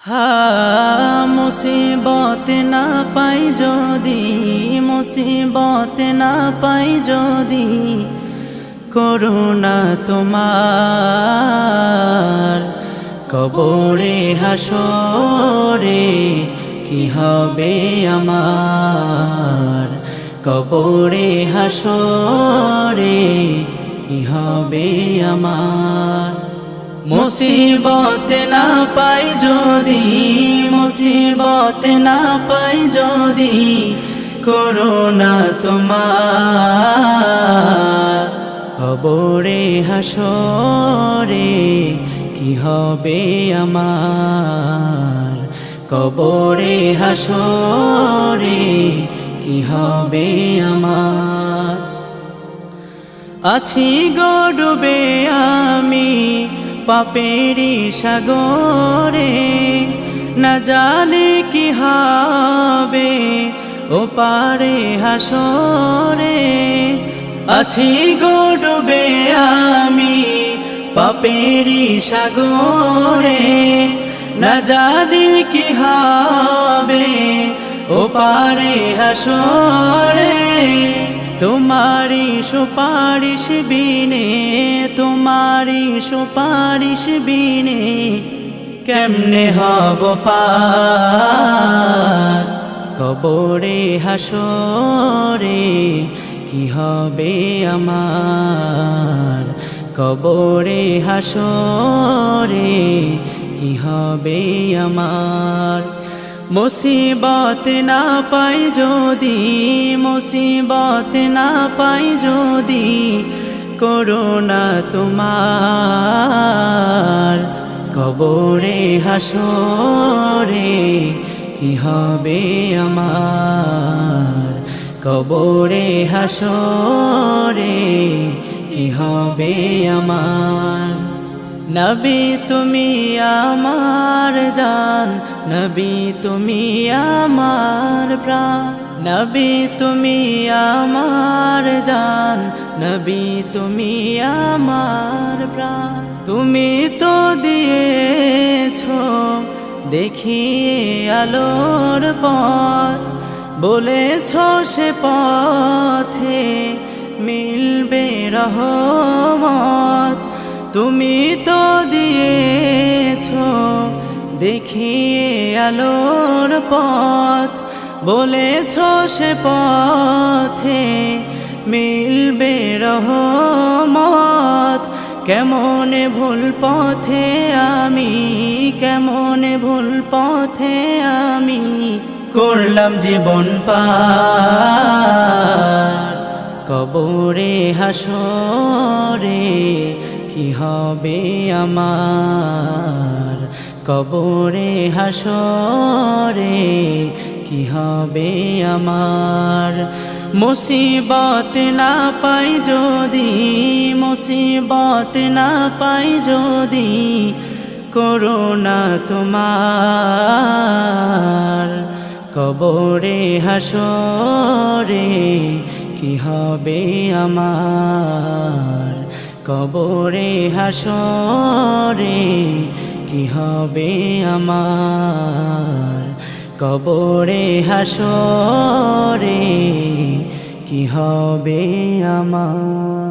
হা মুসিবত না পাই যদি, মুসিবত না পাই যদি, করুণা তোমার কবরে হাসরে কি হবে আমার, কবরে হাসরে কি হবে আমার। মুসিবত না পাই যদি, মুসিবত না পাই যদি, করুণা তোমার কবরে হাসরে কি হবে আমার, কবরে হাসরে কি হবে আমার। আছি গো ডুবে আমি পাপেরি সাগরে, না জানি কি হবে ও পারে হাসরে। আছি গো ডুবে আমি পাপেরি সাগরে, না জানি কি হবে ও পারে হাসরে। তোমারি সুপারিশ বিনে, তোমারি সুপারিশ বিনে কেমনে হব পার, কবরে হাসরে কি হবে আমার, কবরে হাসরে কি হবে আমার। মুসিবত না পাই যদি, মুসিবত না পাই যদি, করুণা তোমার কবরে হাসরে কি হবে আমার, কবরে হাসরে কি হবে আমার। নবী তুমি আমার জান, নবী তুমি আমার প্রাণ, নবী তুমি আমার জান, নবী তুমি আমার প্রাণ। তুমি তো দিয়েছো দেখিয়ে আলোর পথ, বলেছো সে পথে মিলবে রহমত। তুমি তো দিয়েছো দেখিয়ে আলোর পথ, বলেছো সে পথে মিলবে রহমত। কেমনে ভুল পথে আমি, কেমনে ভুল পথে আমি করলাম জীবন পার, কবরে হাসরে কি হবে আমার, কবরে হাসরে কি হবে আমার। মুসিবত না পাই যদি, মুসিবত না পাই যদি, করুণা তোমার কবরে হাসরে কি হবে আমার, কবরে হাসরে কি হবে আমার, কবরে হাসরে কি হবে আমার।